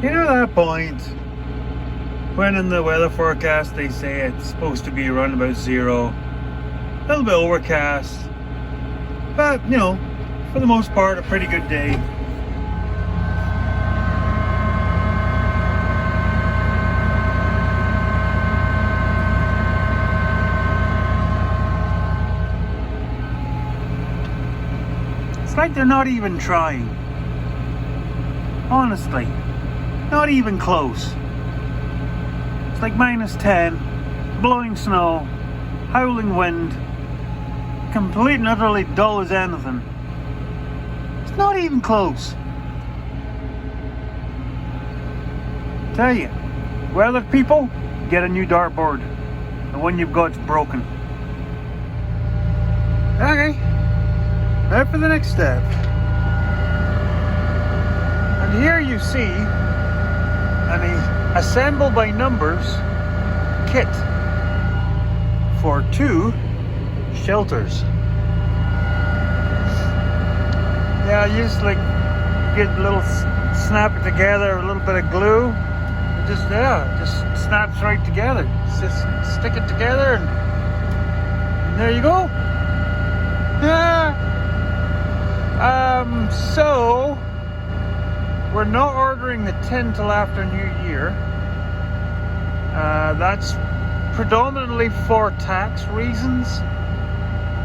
You know that point when in the weather forecast they say it's supposed to be around about 0, a little bit overcast, but you know, for the most part a pretty good day. It's like they're not even trying. Honestly, not even close. It's like -10, blowing snow, howling wind, complete and utterly dull as anything. It's not even close. Tell you, weather people, get a new dartboard. The one you've got's broken. Okay, now for the next step. And here you see an assemble by numbers kit for 2 shelters. Yeah, I used to like get a little, snap it together, a little bit of glue, and just snaps right together. Just stick it together and there you go. Yeah. So we're not ordering the tin till after New Year. That's predominantly for tax reasons,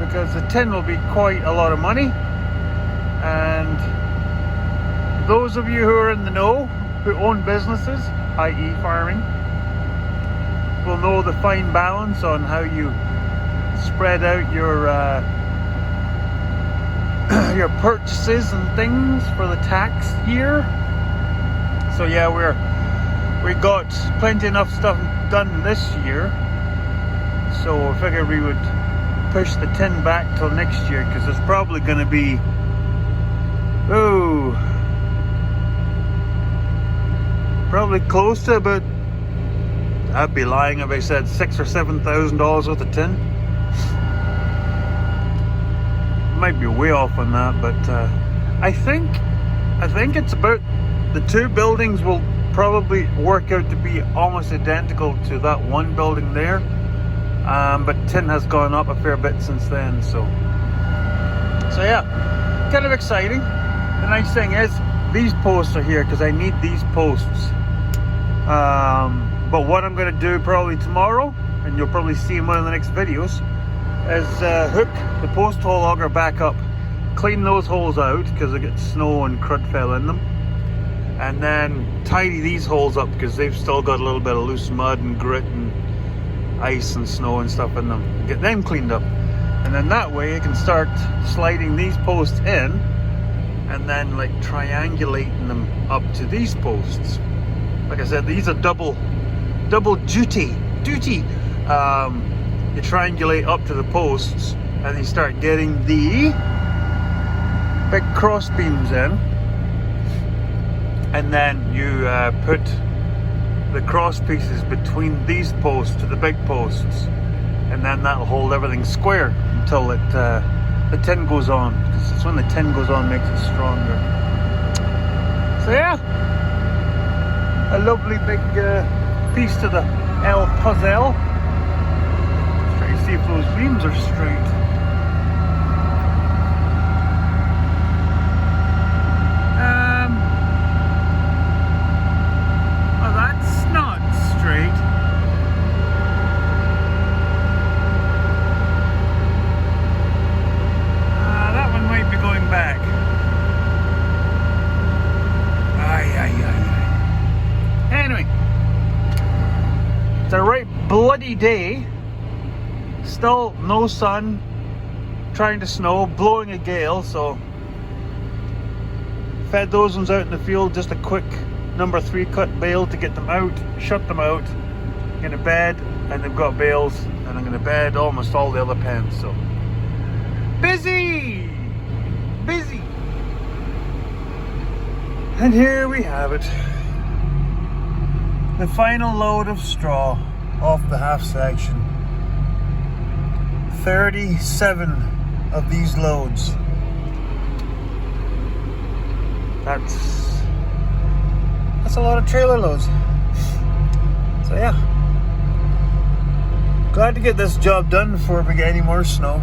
because the tin will be quite a lot of money. And those of you who are in the know, who own businesses, i.e. farming, will know the fine balance on how you spread out your purchases and things for the tax year. So yeah, we got plenty enough stuff done this year, so I figured we would push the tin back till next year, because there's probably going to be probably close to about, I'd be lying if I said $6,000 or $7,000 worth of tin. Might be way off on that, but I think it's about, the 2 buildings will probably work out to be almost identical to that one building there, but tin has gone up a fair bit since then, so yeah, kind of exciting. The nice thing is these posts are here because I need these posts, but what I'm going to do probably tomorrow, and you'll probably see in one of the next videos, is hook the post hole auger back up, clean those holes out because they get snow and crud fell in them, and then tidy these holes up because they've still got a little bit of loose mud and grit and ice and snow and stuff in them. Get them cleaned up, and then that way you can start sliding these posts in and then like triangulating them up to these posts. Like I said, these are double duty. You triangulate up to the posts and you start getting the big cross beams in, and then you put the cross pieces between these posts to the big posts, and then that'll hold everything square until the tin goes on, because it's when the tin goes on makes it stronger. So yeah, a lovely big piece to the El puzzle. See if those beams are straight. Well, that's not straight. That one might be going back. Anyway, it's a right bloody day. Still no sun, trying to snow, blowing a gale, so fed those ones out in the field, just a quick number 3 cut bale to get them out, shut them out, get to bed, and they've got bales, and I'm going to bed almost all the other pens, so busy! And here we have it, the final load of straw off the half section. 37 of these loads. That's That's a lot of trailer loads. So yeah, glad to get this job done before we get any more snow.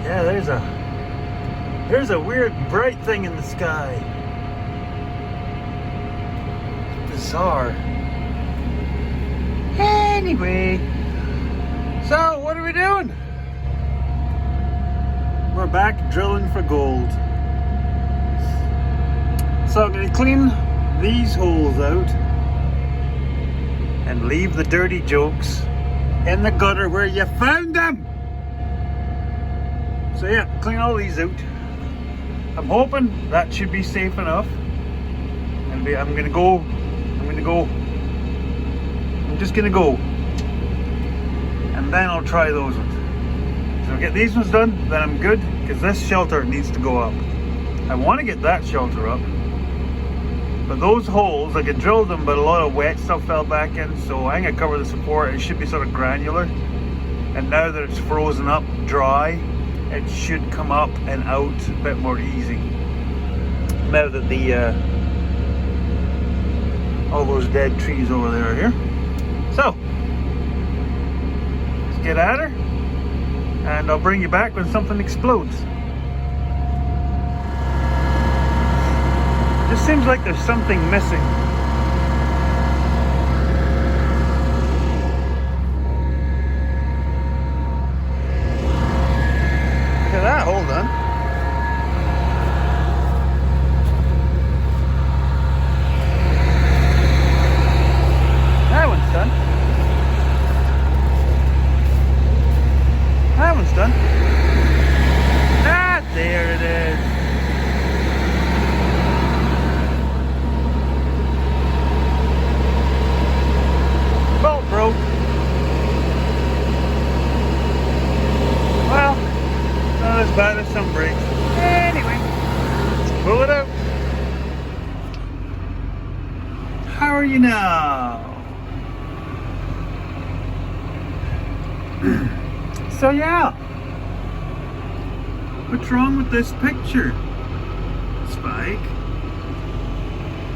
Yeah, there's a weird bright thing in the sky. Bizarre. Anyway, so what are we doing? We're back drilling for gold. So I'm going to clean these holes out and leave the dirty jokes in the gutter where you found them. So yeah, clean all these out. I'm hoping that should be safe enough. I'm just gonna go. And then I'll try those ones. So I'll get these ones done, then I'm good, because this shelter needs to go up. I want to get that shelter up. But those holes, I could drill them, but a lot of wet stuff fell back in, so I'm gonna cover the support. It should be sort of granular. And now that it's frozen up dry, it should come up and out a bit more easy. Now that the all those dead trees over there are here. So let's get at her, and I'll bring you back when something explodes. Just seems like there's something missing. Look at that, hold on. That one's done. That one's done. Ah, there it is. Bolt broke. Well, not as bad as some breaks. Anyway, let's pull it out. How are you now? So yeah, what's wrong with this picture? Spike.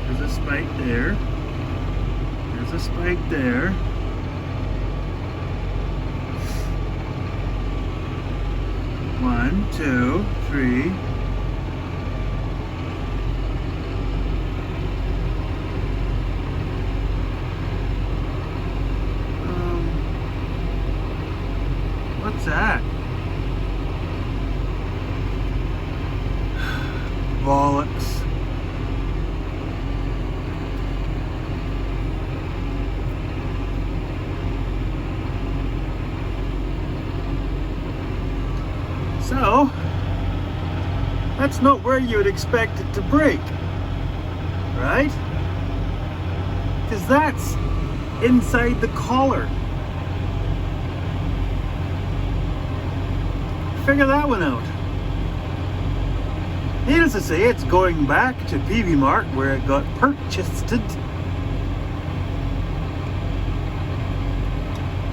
There's a spike there. There's a spike there. One, two, three. What's that? Bollocks. So, that's not where you would expect it to break, right? Because that's inside the collar. Figure that one out. Needless to say, it's going back to PV Mart where it got purchased.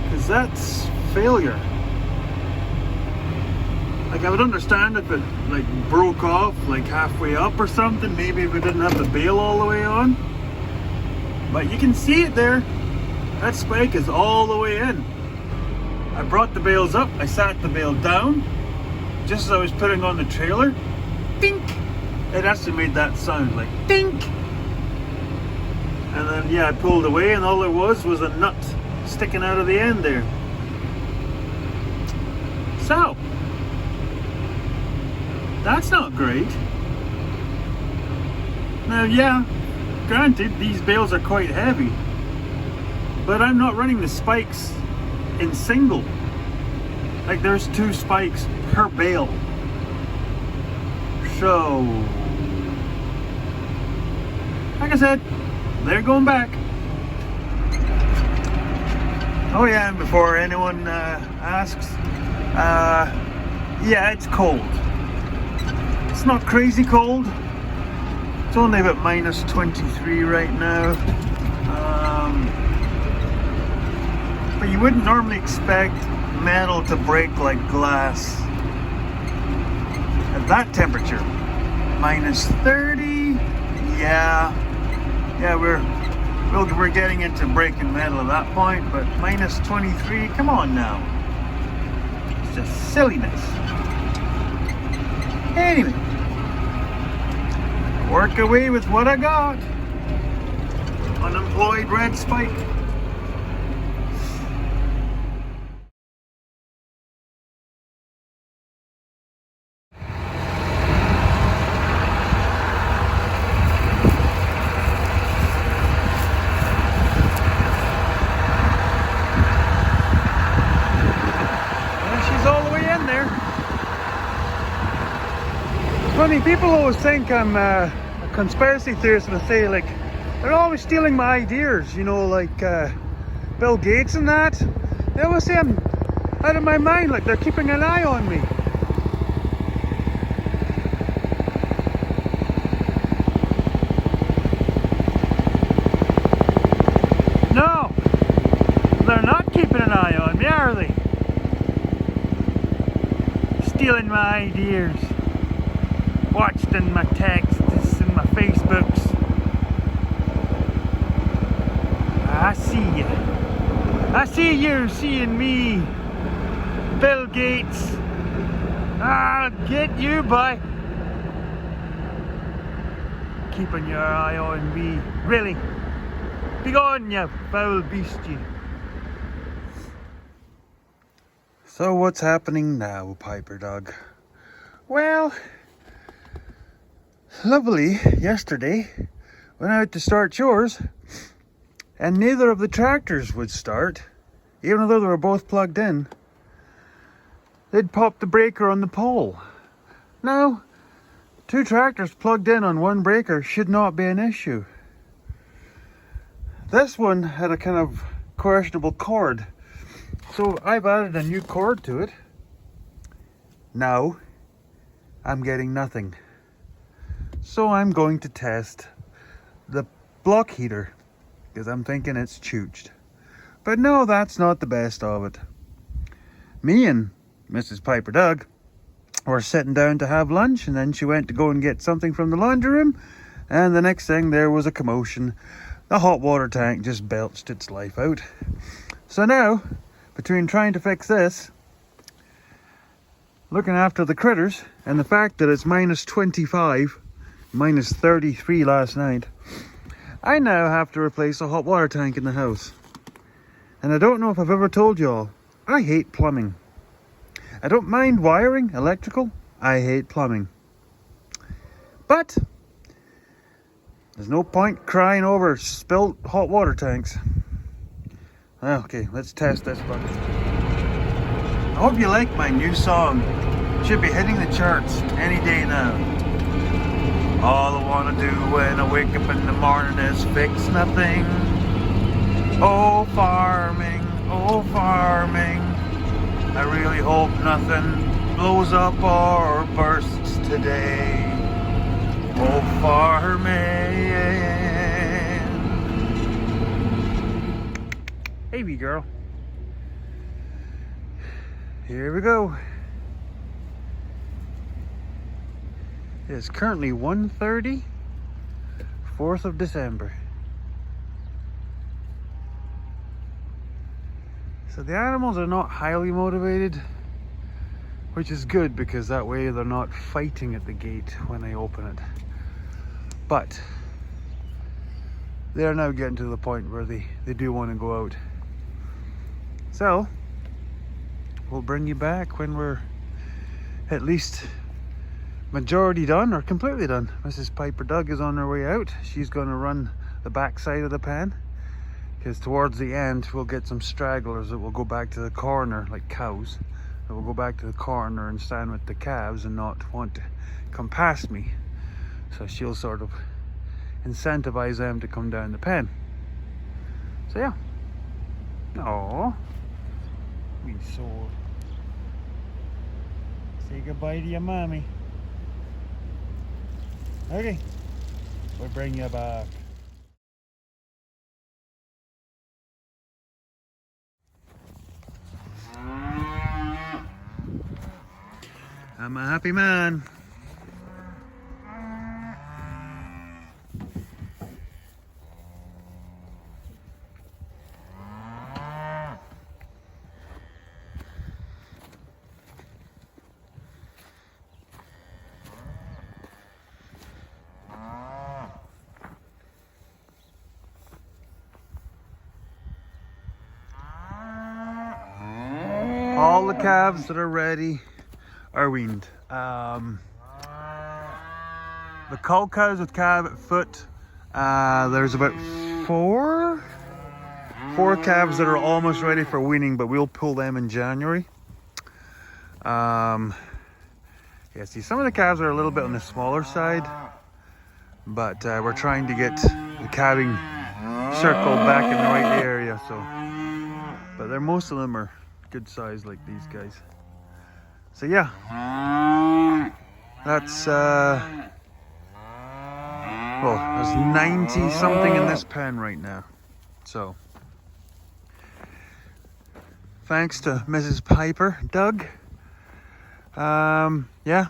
Because that's failure. Like, I would understand if it like broke off like halfway up or something, maybe if it didn't have the bale all the way on. But you can see it there. That spike is all the way in. I brought the bales up, I sat the bale down. Just as I was putting on the trailer, dink! It actually made that sound, like dink! And then, yeah, I pulled away and all there was a nut sticking out of the end there. So, that's not great. Now, yeah, granted, these bales are quite heavy, but I'm not running the spikes in single. Like, there's 2 spikes per bale. So, like I said, they're going back. Oh yeah, and before anyone asks, yeah, it's cold. It's not crazy cold. It's only about minus 23 right now. But you wouldn't normally expect metal to break like glass at that temperature. Minus 30. Yeah, we're getting into breaking metal at that point, but minus 23, come on now. It's just silliness. Anyway, work away with what I got. Unemployed red spike. Funny, people always think I'm a conspiracy theorist, and I say, like, they're always stealing my ideas, you know, like Bill Gates and that. They always say I'm out of my mind, like they're keeping an eye on me. No, they're not keeping an eye on me, are they? Stealing my ideas. Watched in my texts and my Facebooks. I see you. I see you seeing me. Bill Gates. I'll get you, boy. Keeping your eye on me. Really? Be gone, you foul beast, you. So what's happening now, Piper Dog? Well, lovely, yesterday, went out to start chores, and neither of the tractors would start, even though they were both plugged in. They'd popped the breaker on the pole. Now, two tractors plugged in on one breaker should not be an issue. This one had a kind of questionable cord, so I've added a new cord to it. Now, I'm getting nothing. So I'm going to test the block heater, because I'm thinking it's chooched. But no, that's not the best of it. Me and Mrs. Piper Doug were sitting down to have lunch, and then she went to go and get something from the laundry room, and the next thing there was a commotion. The hot water tank just belched its life out. So now, between trying to fix this, looking after the critters, and the fact that it's minus 25, minus 33 last night, I now have to replace a hot water tank in the house. And I don't know if I've ever told you all, I hate plumbing. I don't mind wiring, electrical, I hate plumbing. But there's no point crying over spilled hot water tanks. Okay, let's test this bucket. I hope you like my new song. It should be hitting the charts any day now. All I want to do when I wake up in the morning is fix nothing. Oh farming, I really hope nothing blows up or bursts today. Oh farming. Hey wee girl. Here we go. It is currently 1:30, 4th of December. So the animals are not highly motivated, which is good because that way they're not fighting at the gate when I open it. But they're now getting to the point where they do want to go out. So we'll bring you back when we're at least majority done or completely done. Mrs. Piper Doug is on her way out. She's going to run the back side of the pen, because towards the end we'll get some stragglers that will go back to the corner, like cows, that will go back to the corner and stand with the calves and not want to come past me. So she'll sort of incentivize them to come down the pen. So yeah. Aww. We sore. Say goodbye to your mommy. Okay, we'll bring you back. I'm a happy man. all the calves that are ready are weaned. The cull cows with calf at foot, there's about four calves that are almost ready for weaning, but we'll pull them in January. Yeah, see, some of the calves are a little bit on the smaller side, but we're trying to get the calving circle back in the right area. So, but most of them are good size, like these guys. So yeah, that's well, there's 90 something in this pen right now. So thanks to Mrs. Piper, Doug. Yeah,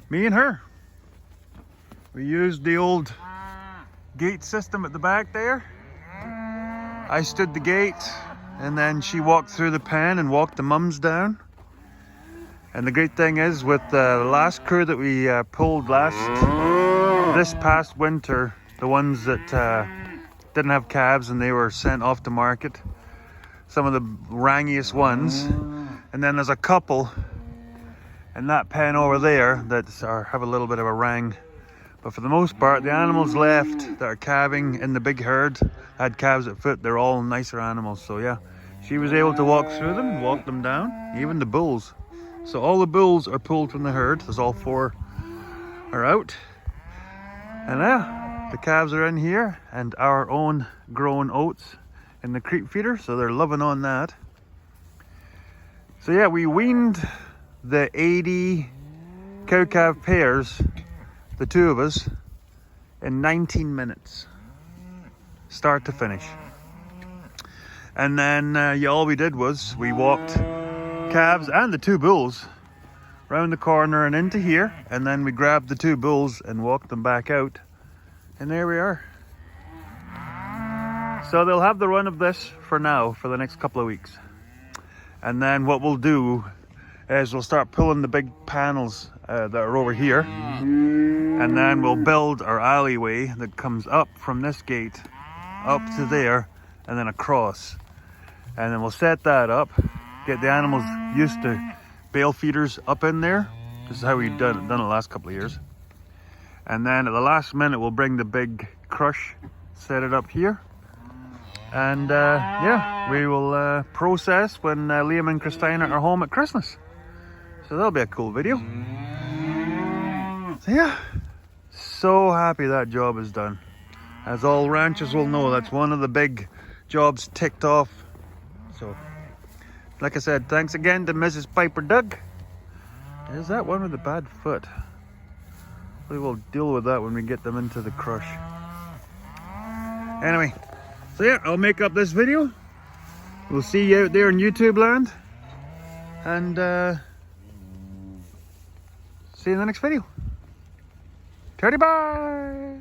me and her, we used the old gate system at the back there. I stood the gate, and then she walked through the pen and walked the mums down. And the great thing is, with the last crew that we pulled this past winter, the ones that didn't have calves and they were sent off to market, some of the rangiest ones, and then there's a couple in that pen over there that have a little bit of a rang. But for the most part, the animals left that are calving in the big herd, had calves at foot, they're all nicer animals. So yeah, she was able to walk through them, walk them down, even the bulls. So all the bulls are pulled from the herd, as all 4 are out. And yeah, the calves are in here, and our own grown oats in the creep feeder, so they're loving on that. So yeah, we weaned the 80 cow-calf pairs, the 2 of us, in 19 minutes, start to finish. And then all we did was we walked calves and the 2 bulls round the corner and into here, and then we grabbed the 2 bulls and walked them back out, and there we are. So they'll have the run of this for now, for the next couple of weeks. And then what we'll do is we'll start pulling the big panels that are over here, and then we'll build our alleyway that comes up from this gate up to there and then across. And then we'll set that up, get the animals used to bale feeders up in there. This is how we've done it the last couple of years. And then at the last minute we'll bring the big crush, set it up here, and yeah, we will process when Liam and Christina are home at Christmas. So that'll be a cool video. So yeah, so happy that job is done. As all ranchers will know, that's one of the big jobs ticked off. So like I said, thanks again to Mrs. Piper Doug. Is that one with the bad foot? We will deal with that when we get them into the crush. Anyway, so yeah, I'll make up this video. We'll see you out there in YouTube land. And see you in the next video. Teddy bye!